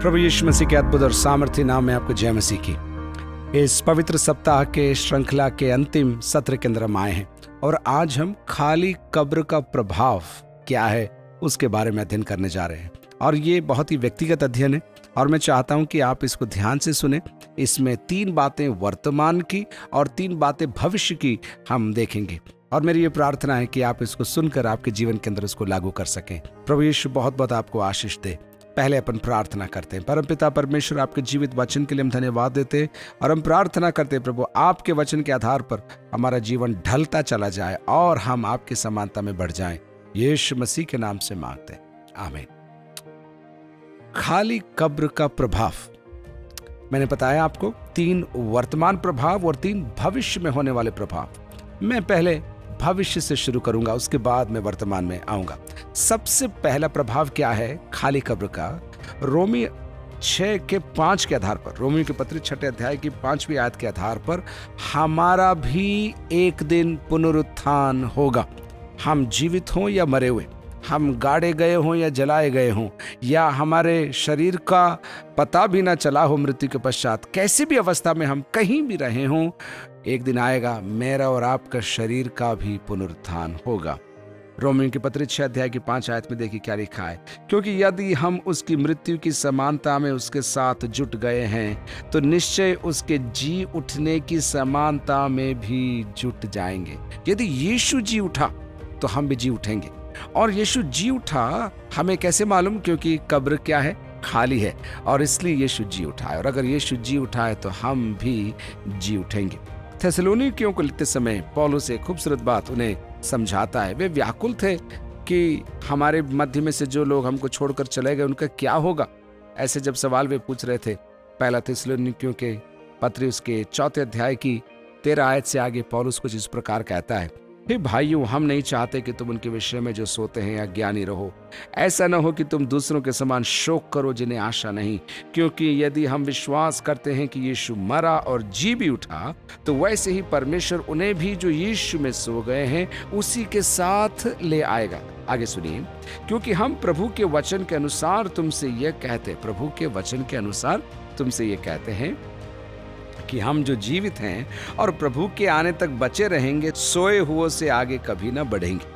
प्रभु यीशु मसीह के अद्भुत और सामर्थ्य नाम में आपको जय मसीह की। इस पवित्र सप्ताह के श्रृंखला के अंतिम सत्र के अंदर हम आए हैं और आज हम खाली कब्र का प्रभाव क्या है उसके बारे में अध्ययन करने जा रहे हैं। और ये बहुत ही व्यक्तिगत अध्ययन है और मैं चाहता हूं कि आप इसको ध्यान से सुने। इसमें 3 बातें वर्तमान की और 3 बातें भविष्य की हम देखेंगे और मेरी ये प्रार्थना है कि आप इसको सुनकर आपके जीवन के अंदर इसको लागू कर सकें। प्रभु यीशु बहुत बहुत आपको आशीष दे। पहले अपन प्रार्थना करते हैं। परमपिता परमेश्वर, आपके जीवित वचन के लिए हम धन्यवाद देते हैं और हम प्रार्थना करते हैं प्रभु, आपके वचन के आधार पर हमारा जीवन ढलता चला जाए और हम आपकी समानता में बढ़ जाएं। यीशु मसीह के नाम से मांगते हैं, आमीन। खाली कब्र का प्रभाव, मैंने बताया आपको 3 वर्तमान प्रभाव और 3 भविष्य में होने वाले प्रभाव। मैं पहले भविष्य से शुरू करूंगा, उसके बाद मैं वर्तमान में आऊंगा। सबसे पहला प्रभाव क्या है खाली कब्र का? रोमी 6:5 के आधार पर, रोमी के पत्री 6 अध्याय की 5वीं आयत के आधार पर, हमारा भी एक दिन पुनरुत्थान होगा। हम जीवित हों या मरे हुए, हम गाड़े गए हों या जलाए गए हों, या हमारे शरीर का पता भी ना चला हो मृत्यु के पश्चात, कैसी भी अवस्था में हम कहीं भी रहे हों, एक दिन आएगा मेरा और आपका शरीर का भी पुनरुत्थान होगा। रोमियों की पत्री 6 अध्याय की 5 आयत में देखिए क्या लिखा है, क्योंकि यदि हम उसकी मृत्यु की समानता में उसके साथ जुट गए हैं तो निश्चय उसके जी उठने की समानता में भी जुट जाएंगे। यदि यीशु जी उठा तो हम भी जी उठेंगे। और यीशु जी उठा हमें कैसे मालूम? क्योंकि कब्र क्या है? खाली है, और इसलिए यीशु जी उठा है। और अगर यीशु जी उठा है तो हम भी जी उठेंगे। थेसलोनिकियों को लिखते समय पौलुस एक खूबसूरत बात उन्हें समझाता है। वे व्याकुल थे कि हमारे मध्य में से जो लोग हमको छोड़कर चले गए उनका क्या होगा। ऐसे जब सवाल वे पूछ रहे थे, पहला थेसलोनिकियों के पत्री उसके 4 अध्याय की 13 आयत से आगे पौलुस कुछ इस प्रकार कहता है, हे भाइयों, हम नहीं चाहते कि तुम उनके विषय में जो सोते हैं अज्ञानी रहो। ऐसा न हो कि तुम दूसरों के समान शोक करो जिन्हें आशा नहीं, क्योंकि यदि हम विश्वास करते हैं कि यीशु मरा और जी भी उठा, तो वैसे ही परमेश्वर उन्हें भी जो यीशु में सो गए हैं उसी के साथ ले आएगा। आगे सुनिए, क्योंकि हम प्रभु के वचन के अनुसार तुमसे यह कहते, प्रभु के वचन के अनुसार तुमसे यह कहते हैं कि हम जो जीवित हैं और प्रभु के आने तक बचे रहेंगे, सोए हुओं से आगे कभी न बढ़ेंगे।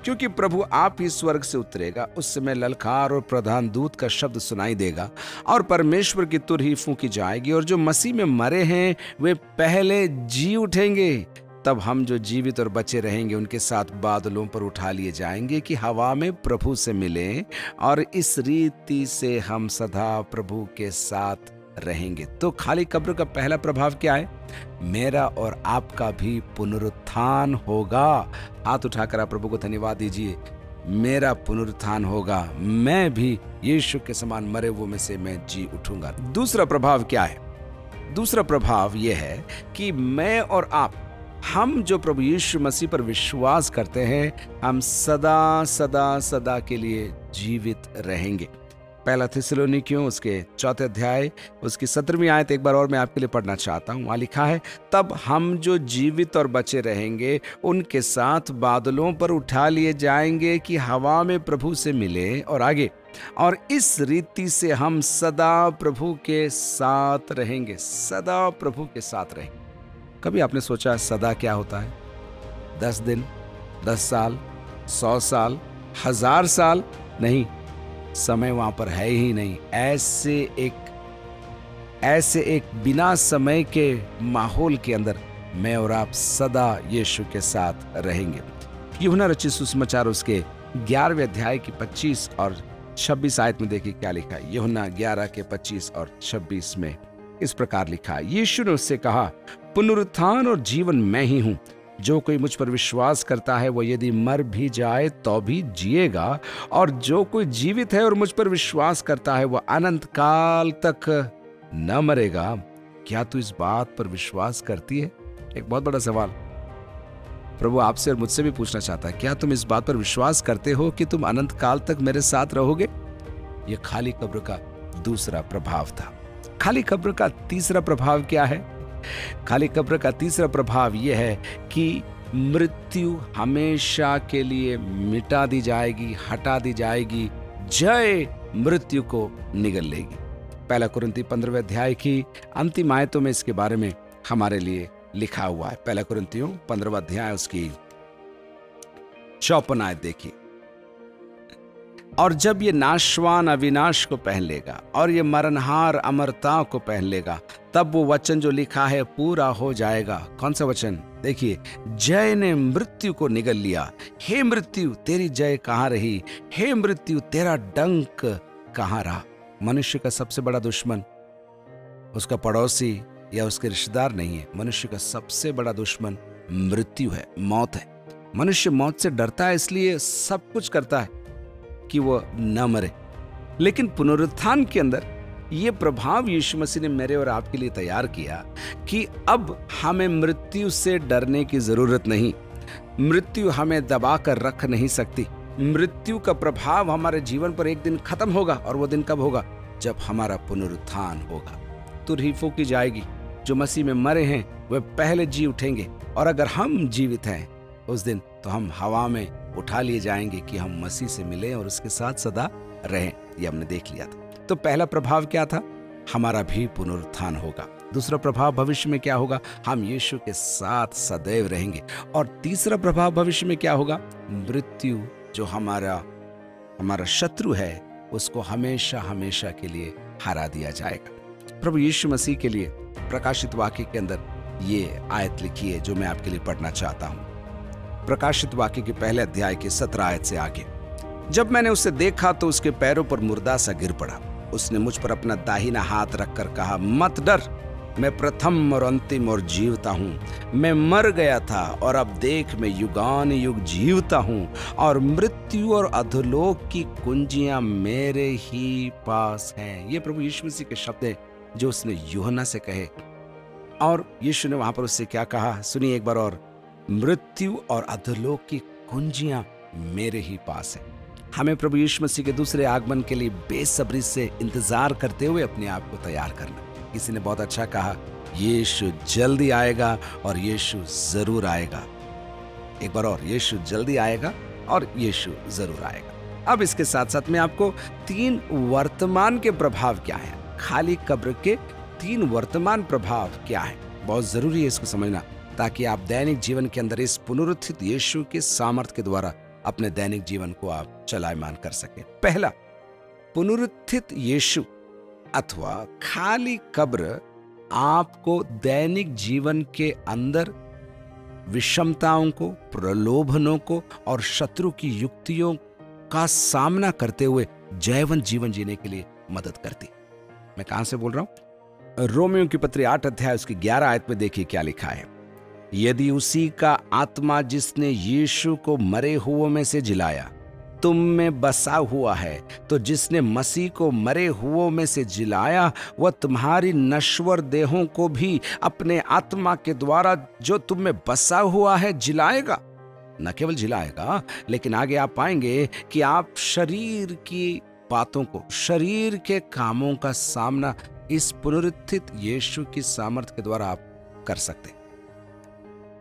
क्योंकि प्रभु आप ही स्वर्ग से उतरेगा, उस समय ललकार और प्रधान दूत का शब्द सुनाई देगा और परमेश्वर की तुरही फूंकी जाएगी, और जो मसीह में मरे हैं वे पहले जी उठेंगे। तब हम जो जीवित और बचे रहेंगे उनके साथ बादलों पर उठा लिए जाएंगे कि हवा में प्रभु से मिलें, और इस रीति से हम सदा प्रभु के साथ रहेंगे। तो खाली कब्र का पहला प्रभाव क्या है? मेरा और आपका भी पुनरुत्थान होगा। हाथ उठाकर आप प्रभु को धन्यवाद दीजिए। मेरा पुनरुत्थान होगा, मैं भी यीशु के समान मरे हुए में से मैं जी उठूंगा। दूसरा प्रभाव क्या है? दूसरा प्रभाव यह है कि मैं और आप, हम जो प्रभु यीशु मसीह पर विश्वास करते हैं, हम सदा सदा सदा के लिए जीवित रहेंगे। पहला थेसलोनिकियों उसके 4 अध्याय उसकी 17वीं आयत एक बार और मैं आपके लिए पढ़ना चाहता हूँ। वहाँ लिखा है, तब हम जो जीवित और बचे रहेंगे उनके साथ बादलों पर उठा लिए जाएंगे कि हवा में प्रभु से मिले, और आगे, और इस रीति से हम सदा प्रभु के साथ रहेंगे। सदा प्रभु के साथ रहेंगे। कभी आपने सोचा सदा क्या होता है? 10 दिन, 10 साल, 100 साल, 1000 साल? नहीं, समय वहां पर है ही नहीं। ऐसे एक बिना समय के माहौल के अंदर मैं और आप सदा यीशु के साथ रहेंगे। यूहन्ना रचित सुसमाचार उसके 11वें अध्याय की 25 और 26 आयत में देखिए क्या लिखा है। यूहन्ना 11 के 25 और 26 में इस प्रकार लिखा है, यीशु ने उससे कहा, पुनरुत्थान और जीवन मैं ही हूं। जो कोई मुझ पर विश्वास करता है वो यदि मर भी जाए तो भी जिएगा, और जो कोई जीवित है और मुझ पर विश्वास करता है वो अनंत काल तक न मरेगा। क्या तू इस बात पर विश्वास करती है? एक बहुत बड़ा सवाल प्रभु आपसे और मुझसे भी पूछना चाहता है। क्या तुम इस बात पर विश्वास करते हो कि तुम अनंत काल तक मेरे साथ रहोगे? यह खाली कब्र का दूसरा प्रभाव था। खाली कब्र का तीसरा प्रभाव क्या है? खाली कब्र का तीसरा प्रभाव यह है कि मृत्यु हमेशा के लिए मिटा दी जाएगी, हटा दी जाएगी। जय मृत्यु को निगल लेगी। पहला कुरिन्ती 15वें अध्याय की अंतिम आयतों में इसके बारे में हमारे लिए लिखा हुआ है। पहला कुरिन्तियों 15वां अध्याय उसकी 54 आयत देखिए। और जब ये नाशवान अविनाश को पहन लेगा और ये मरणहार अमरता को पहन लेगा, तब वो वचन जो लिखा है पूरा हो जाएगा। कौन सा वचन? देखिए, जय ने मृत्यु को निगल लिया। हे मृत्यु, तेरी जय कहाँ रही? हे मृत्यु, तेरा डंक कहाँ रहा? मनुष्य का सबसे बड़ा दुश्मन उसका पड़ोसी या उसके रिश्तेदार नहीं है। मनुष्य का सबसे बड़ा दुश्मन मृत्यु है, मौत है। मनुष्य मौत से डरता है, इसलिए सब कुछ करता है कि वो न मरे। लेकिन पुनरुत्थान के अंदर ये प्रभाव यीशु मसीह ने मेरे और आपके लिए तैयार किया कि अब हमें मृत्यु से डरने की जरूरत नहीं। मृत्यु हमें दबा कर रख नहीं सकती। मृत्यु का प्रभाव हमारे जीवन पर एक दिन खत्म होगा। और वो दिन कब होगा? जब हमारा पुनरुत्थान होगा। तुरही फूंकी जाएगी। जो मसीह में मरे हैं वे पहले जी उठेंगे, और अगर हम जीवित हैं उस दिन, तो हम हवा में उठा लिए जाएंगे कि हम मसीह से मिलें और उसके साथ सदा रहें। ये हमने देख लिया था। तो पहला प्रभाव क्या था? हमारा भी पुनरुत्थान होगा। दूसरा प्रभाव भविष्य में क्या होगा? हम यीशु के साथ सदैव रहेंगे। और तीसरा प्रभाव भविष्य में क्या होगा? मृत्यु जो हमारा शत्रु है, उसको हमेशा हमेशा के लिए हरा दिया जाएगा। प्रभु यीशु मसीह के लिए प्रकाशित वाक्य के अंदर ये आयत लिखी है जो मैं आपके लिए पढ़ना चाहता हूं। प्रकाशित वाक्य के पहले अध्याय के 17 आयत से आगे। जब मैंने उसे देखा तो उसके पैरों पर मुर्दा सा गिर पड़ा। उसने मुझ पर अपना दाहिना हाथ रखकर कहा, मत डर, मैं प्रथम और अंतिम और जीवता हूं। मैं मर गया था और अब देख मैं युगान युग जीवता हूं, और मृत्यु और अधोलोक की कुंजियां मेरे ही पास हैं। ये प्रभु यीशु मसीह के शब्द हैं जो उसने यूहन्ना से कहे। और यीशु ने वहां पर उससे क्या कहा? सुनिए एक बार और। मृत्यु और अधोलोक की कुंजियां मेरे ही पास हैं। हमें प्रभु यीशु मसीह के दूसरे आगमन के लिए बेसब्री से इंतजार करते हुए अपने आप को तैयार करना। किसी ने बहुत अच्छा कहा, यीशु जल्दी आएगा और यीशु जरूर आएगा। एक बार और, यीशु जल्दी आएगा और यीशु जरूर आएगा। अब इसके साथ साथ मैं आपको 3 वर्तमान के प्रभाव क्या है, खाली कब्र के 3 वर्तमान प्रभाव क्या है, बहुत जरूरी है इसको समझना, ताकि आप दैनिक जीवन के अंदर इस पुनरुत्थित यीशु के सामर्थ्य के द्वारा अपने दैनिक जीवन को आप चलायमान कर सकें। पहला, पुनरुत्थित यीशु अथवा खाली कब्र आपको दैनिक जीवन के अंदर विषमताओं को, प्रलोभनों को और शत्रु की युक्तियों का सामना करते हुए जयवंत जीवन जीने के लिए मदद करती। मैं कहां से बोल रहा हूं? रोमियो की पत्री 8 अध्याय उसकी 11 आयत में देखिए क्या लिखा है। यदि उसी का आत्मा जिसने यीशु को मरे हुओं में से जिलाया तुम में बसा हुआ है, तो जिसने मसीह को मरे हुओं में से जिलाया वह तुम्हारी नश्वर देहों को भी अपने आत्मा के द्वारा जो तुम में बसा हुआ है जिलाएगा। न केवल जिलाएगा, लेकिन आगे आप पाएंगे कि आप शरीर की बातों को, शरीर के कामों का सामना इस पुनरुत्थित यीशु की सामर्थ्य के द्वारा आप कर सकते हैं।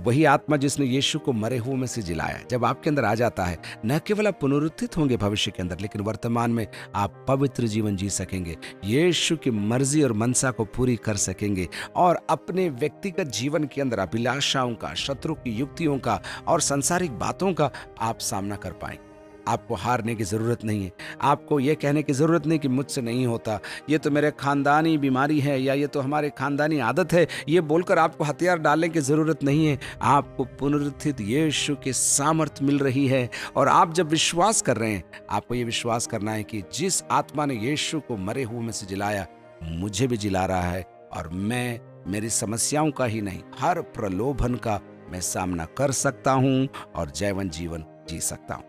वही आत्मा जिसने यीशु को मरे हुए में से जिलाया, जब आपके अंदर आ जाता है, न केवल आप पुनरुत्थित होंगे भविष्य के अंदर, लेकिन वर्तमान में आप पवित्र जीवन जी सकेंगे, यीशु की मर्जी और मनसा को पूरी कर सकेंगे, और अपने व्यक्तिगत जीवन के अंदर अभिलाषाओं का, शत्रु की युक्तियों का और सांसारिक बातों का आप सामना कर पाएंगे। आपको हारने की जरूरत नहीं है। आपको यह कहने की जरूरत नहीं कि मुझसे नहीं होता, ये तो मेरे खानदानी बीमारी है या ये तो हमारे खानदानी आदत है, ये बोलकर आपको हथियार डालने की जरूरत नहीं है। आपको पुनरुत्थित यीशु की सामर्थ मिल रही है, और आप जब विश्वास कर रहे हैं, आपको ये विश्वास करना है कि जिस आत्मा ने यीशु को मरे हुए में से जिलाया, मुझे भी जिला रहा है, और मैं मेरी समस्याओं का ही नहीं, हर प्रलोभन का मैं सामना कर सकता हूं और जयवंत जीवन जी सकता हूं।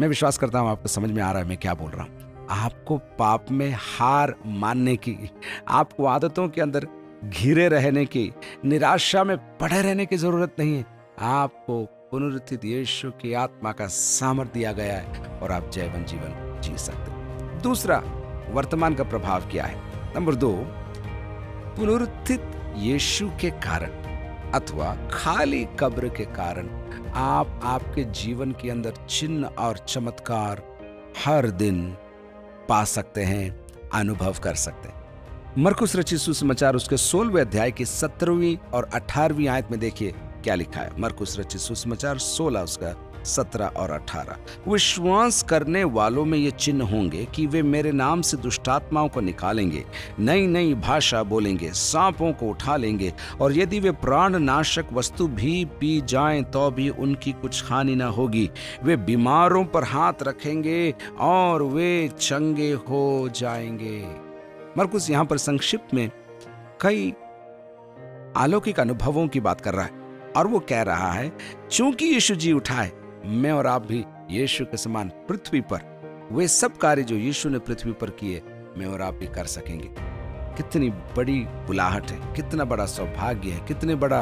मैं विश्वास करता हूं आपको समझ में आ रहा है मैं क्या बोल रहा हूं। आपको पाप में हार मानने की, आपको आदतों के अंदर घिरे रहने की, निराशा में पड़े रहने की जरूरत नहीं है। आपको पुनरुत्थित यीशु की आत्मा का सामर्थ्य दिया गया है और आप जयवंत जीवन जी सकते हैं। दूसरा, वर्तमान का प्रभाव क्या है? नंबर 2, पुनरुत्थित यीशु के कारण अथवा खाली कब्र के कारण आप आपके जीवन के अंदर चिन्ह और चमत्कार हर दिन पा सकते हैं, अनुभव कर सकते हैं। मरकुस रचित सुसमाचार उसके 16वें अध्याय की 17वीं और 18वीं आयत में देखिए क्या लिखा है। मरकुस रचित सुसमाचार 16 उसका 17 और 18। विश्वास करने वालों में ये चिन्ह होंगे कि वे मेरे नाम से दुष्टात्माओं को निकालेंगे, नई नई भाषा बोलेंगे, सांपों को उठा लेंगे, और यदि वे प्राणनाशक वस्तु भी पी जाएं तो भी उनकी कुछ हानि न होगी। वे बीमारों पर हाथ रखेंगे और वे चंगे हो जाएंगे। मरकुस यहां पर संक्षिप्त में कई अलौकिक अनुभवों की बात कर रहा है और वो कह रहा है चूंकि यीशु जी उठाए, मैं और आप भी यीशु के समान पृथ्वी पर वे सब कार्य जो यीशु ने पृथ्वी पर किए मैं और आप भी कर सकेंगे। कितनी बड़ी बुलाहट है, कितना बड़ा सौभाग्य है, कितने बड़ा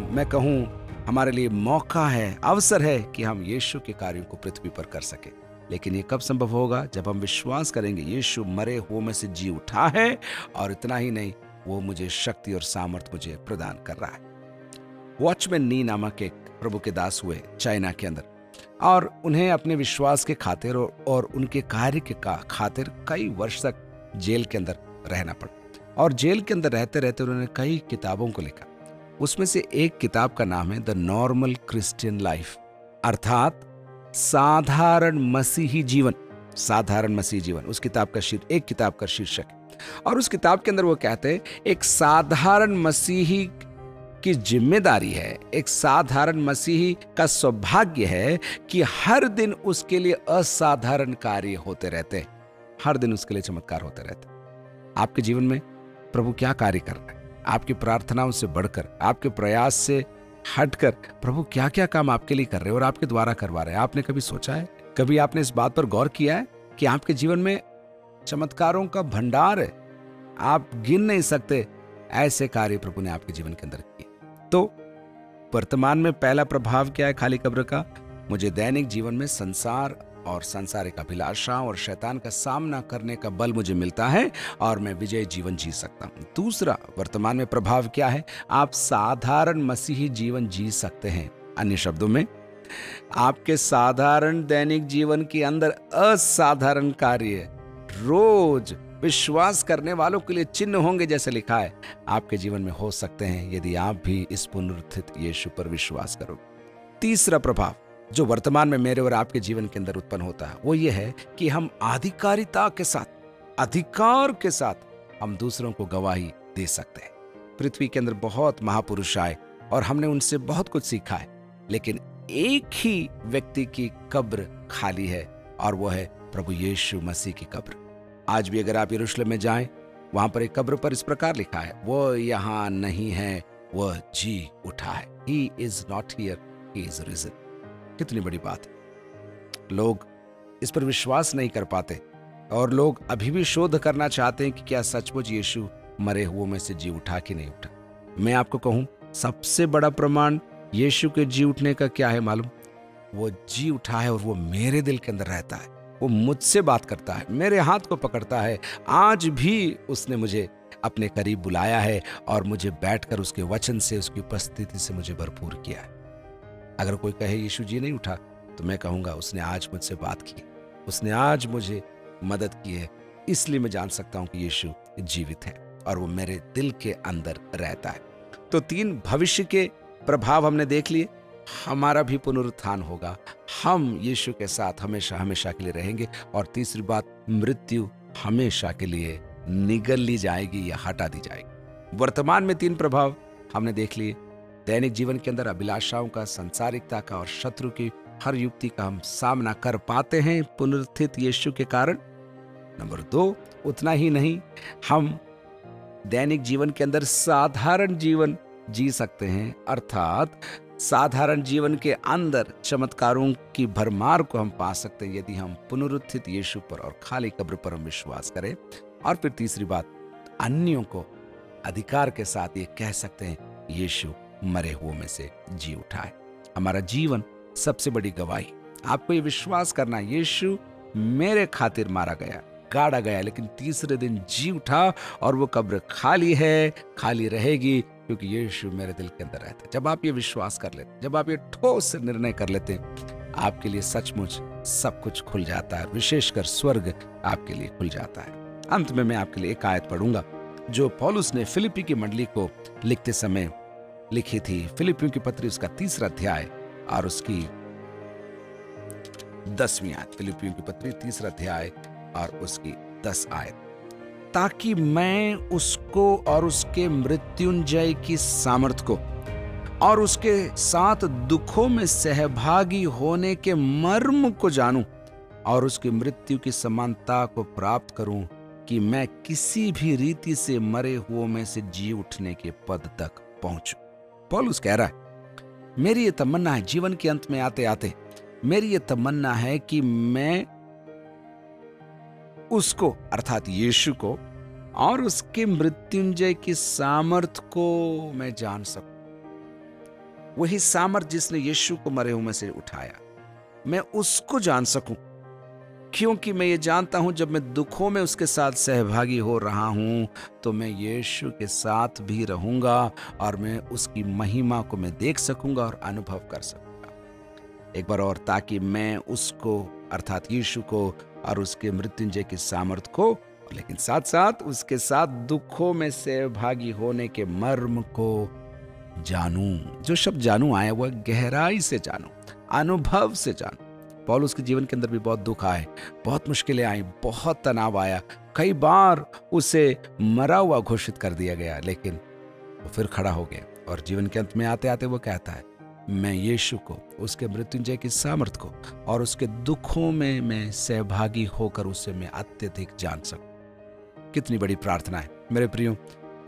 मैं कहूं हमारे लिए मौका है, अवसर है कि हम यीशु के कार्यों को पृथ्वी पर कर सके। लेकिन ये कब संभव होगा? जब हम विश्वास करेंगे यीशु मरे हुओं में से जी उठा है, और इतना ही नहीं, वो मुझे शक्ति और सामर्थ मुझे प्रदान कर रहा है। वॉचमैन नी नामक एक प्रभु के दास हुए चाइना के अंदर, और उन्हें अपने विश्वास के खातिर और उनके कार्य के खातिर कई वर्ष तक जेल के अंदर रहना पड़ा। और जेल के अंदर रहते रहते उन्होंने कई किताबों को लिखा। उसमें से एक किताब का नाम है द नॉर्मल क्रिश्चियन लाइफ, अर्थात साधारण मसीही जीवन। साधारण मसीही जीवन उस किताब का एक किताब का शीर्षक है। और उस किताब के अंदर वो कहते हैं एक साधारण मसीही की जिम्मेदारी है, एक साधारण मसीही का सौभाग्य है कि हर दिन उसके लिए असाधारण कार्य होते रहते हैं, हर दिन उसके लिए चमत्कार होते रहते हैं। आपके जीवन में प्रभु क्या कार्य कर रहा है? आपकी प्रार्थनाओं से बढ़कर, आपके प्रयास से हटकर प्रभु क्या क्या काम आपके लिए कर रहे हैं और आपके द्वारा करवा रहे हैं? आपने कभी सोचा है, कभी आपने इस बात पर गौर किया है कि आपके जीवन में चमत्कारों का भंडार है, आप गिन नहीं सकते ऐसे कार्य प्रभु ने आपके जीवन के अंदर किए। तो वर्तमान में पहला प्रभाव क्या है खाली कब्र का? मुझे दैनिक जीवन में संसार और सांसारिक अभिलाषाओं और शैतान का सामना करने का बल मुझे मिलता है और मैं विजय जीवन जी सकता हूं। दूसरा वर्तमान में प्रभाव क्या है? आप साधारण मसीही जीवन जी सकते हैं। अन्य शब्दों में, आपके साधारण दैनिक जीवन के अंदर असाधारण कार्य रोज विश्वास करने वालों के लिए चिन्ह होंगे, जैसे लिखा है, आपके जीवन में हो सकते हैं यदि आप भी इस पुनरुत्थित यीशु पर विश्वास करो। तीसरा प्रभाव जो वर्तमान में मेरे और आपके जीवन के अंदर उत्पन्न होता है वो ये है कि हम अधिकारिता के साथ, अधिकार के साथ हम दूसरों को गवाही दे सकते हैं। पृथ्वी के अंदर बहुत महापुरुष आए और हमने उनसे बहुत कुछ सीखा है, लेकिन एक ही व्यक्ति की कब्र खाली है और वो है प्रभु यीशु मसीह की कब्र। आज भी अगर आप यरूशलेम में जाएं, वहां पर एक कब्र पर इस प्रकार लिखा है, वो यहाँ नहीं है, वह जी उठा है। He is not here, he is risen। कितनी बड़ी बात है। लोग इस पर विश्वास नहीं कर पाते और लोग अभी भी शोध करना चाहते हैं कि क्या सचमुच यीशु मरे हुओं में से जी उठा कि नहीं उठा। मैं आपको कहूं, सबसे बड़ा प्रमाण यीशु के जी उठने का क्या है मालूम? वो जी उठा है और वो मेरे दिल के अंदर रहता है, वो मुझसे बात करता है, मेरे हाथ को पकड़ता है। आज भी उसने मुझे अपने करीब बुलाया है और मुझे बैठकर उसके वचन से, उसकी उपस्थिति से मुझे भरपूर किया है। अगर कोई कहे यीशु जी नहीं उठा, तो मैं कहूंगा उसने आज मुझसे बात की, उसने आज मुझे मदद की है, इसलिए मैं जान सकता हूं कि यीशु जीवित है और वो मेरे दिल के अंदर रहता है। तो 3 भविष्य के प्रभाव हमने देख लिए। हमारा भी पुनरुत्थान होगा, हम यीशु के साथ हमेशा हमेशा के लिए रहेंगे। और तीसरी बात, मृत्यु हमेशा के लिए निगल ली जाएगी या हटा दी जाएगी। वर्तमान में 3 प्रभाव हमने देख लिए। दैनिक जीवन के अंदर अभिलाषाओं का, सांसारिकता का और शत्रु की हर युक्ति का हम सामना कर पाते हैं पुनरुत्थित यीशु के कारण। नंबर 2, उतना ही नहीं, हम दैनिक जीवन के अंदर साधारण जीवन जी सकते हैं, अर्थात साधारण जीवन के अंदर चमत्कारों की भरमार को हम पा सकते हैं यदि हम पुनरुत्थित यीशु पर और खाली कब्र पर हम विश्वास करें। और फिर तीसरी बात, अन्यों को अधिकार के साथ ये कह सकते हैं यीशु मरे हुओं में से जी उठा है। हमारा जीवन सबसे बड़ी गवाही। आपको ये विश्वास करना, यीशु मेरे खातिर मारा गया, गाड़ा गया, लेकिन तीसरे दिन जी उठा और वो कब्र खाली है, खाली रहेगी, क्योंकि यीशु मेरे दिल के अंदर रहता है। जब आप ये विश्वास कर लेते, जब आप ये ठोस निर्णय कर लेते, आपके लिए सचमुच सब कुछ खुल जाता है, विशेषकर स्वर्ग आपके लिए खुल जाता है। अंत में मैं आपके लिए एक आयत पढ़ूंगा जो पौलुस ने फिलिप्पी की मंडली को लिखते समय लिखी थी। फिलिप्पियों की पत्री उसका 3 अध्याय और उसकी 10वीं आयत। फिलिप्पियों की पत्री 3 अध्याय और उसकी 10 आयत। ताकि मैं उसको और उसके मृत्युंजय की सामर्थ को और उसके साथ दुखों में सहभागी होने के मर्म को जानूं और उसकी मृत्यु की समानता को प्राप्त करूं, कि मैं किसी भी रीति से मरे हुओं में से जी उठने के पद तक पहुंचूं। पौलुस कह रहा है, मेरी ये तमन्ना है, जीवन के अंत में आते आते मेरी ये तमन्ना है कि मैं उसको अर्थात यीशु को और उसके मृत्युंजय की सामर्थ को मैं जान सकूं। वही सामर्थ जिसने यीशु को मरे हुए में से उठाया, मैं उसको जान सकूं, क्योंकि मैं ये जानता हूं जब मैं दुखों में उसके साथ सहभागी हो रहा हूं तो मैं यीशु के साथ भी रहूंगा और मैं उसकी महिमा को मैं देख सकूंगा और अनुभव कर सकूंगा। एक बार और, ताकि मैं उसको अर्थात यीशु को और उसके मृत्युंजय की सामर्थ को, लेकिन साथ साथ उसके साथ दुखों में सहभागी होने के मर्म को जानूं। जो शब्द जानूं आया वह गहराई से जानूं, अनुभव से जानूं। पौलुस के जीवन के अंदर भी बहुत दुख आए, बहुत मुश्किलें आई, बहुत तनाव आया, कई बार उसे मरा हुआ घोषित कर दिया गया, लेकिन वो फिर खड़ा हो गया और जीवन के अंत में आते आते वो कहता है, मैं यीशु को, उसके मृत्युंजय की सामर्थ को और उसके दुखों में मैं सहभागी होकर उसे मैं अत्यधिक जान सकूं। कितनी बड़ी प्रार्थना है मेरे प्रियो।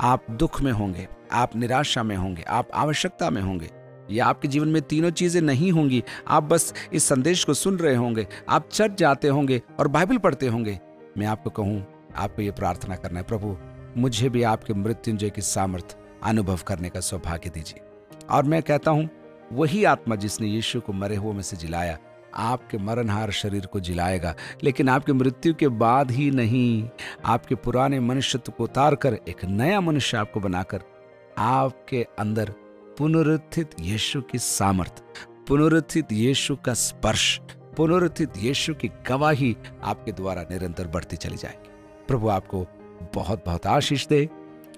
आप दुख में होंगे, आप निराशा में होंगे, आप आवश्यकता में होंगे, या आपके जीवन में तीनों चीजें नहीं होंगी। आप बस इस संदेश को सुन रहे होंगे, आप चर्च जाते होंगे और बाइबल पढ़ते होंगे। मैं आपको कहूं, आपको ये प्रार्थना करना है, प्रभु मुझे भी आपके मृत्युंजय की सामर्थ अनुभव करने का सौभाग्य दीजिए। और मैं कहता हूं, वही आत्मा जिसने यीशु को मरे हुए में से जिलाया, आपके मरणहार शरीर को जिलाएगा, लेकिन आपकी मृत्यु के बाद ही नहीं, आपके पुराने मनुष्यत्व को उतार कर एक नया मनुष्य आपको बनाकर आपके अंदर पुनरुत्थित यीशु की सामर्थ, पुनरुत्थित यीशु का स्पर्श, पुनरुत्थित यीशु की गवाही आपके द्वारा निरंतर बढ़ती चली जाएगी। प्रभु आपको बहुत बहुत आशीष दे।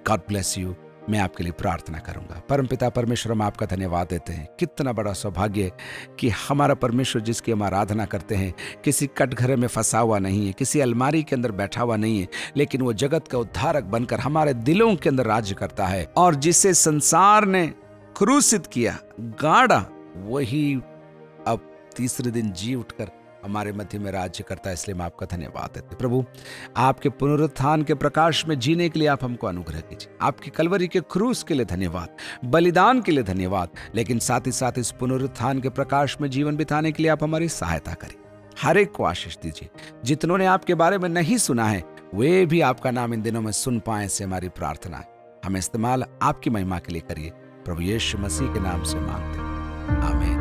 God bless you. मैं आपके लिए प्रार्थना करूंगा। परमपिता परमेश्वर, हम आपका धन्यवाद देते हैं। कितना बड़ा सौभाग्य कि हमारा परमेश्वर जिसकी हम आराधना करते हैं किसी कटघरे में फंसा हुआ नहीं है, किसी अलमारी के अंदर बैठा हुआ नहीं है, लेकिन वो जगत का उद्धारक बनकर हमारे दिलों के अंदर राज्य करता है। और जिसे संसार ने क्रूसित किया, गाड़ा, वही अब तीसरे दिन जी उठकर हमारे मध्य में राज्य करता है। इसलिए मैं आपका धन्यवाद देते प्रभु। आपके पुनरुत्थान के प्रकाश में जीने के लिए आप हमको अनुग्रह कीजिए। आपकी कलवरी के क्रूस के लिए धन्यवाद, बलिदान के लिए धन्यवाद, लेकिन साथ ही साथ इस पुनरुत्थान के प्रकाश में जीवन बिताने के लिए आप हमारी सहायता करें। हर एक को आशीष दीजिए। जितनों ने आपके बारे में नहीं सुना है वे भी आपका नाम इन दिनों में सुन पाए, से हमारी प्रार्थना है। हमें इस्तेमाल आपकी महिमा के लिए करिए। प्रभु यीशु मसीह के नाम से मांगते हैं, आमीन।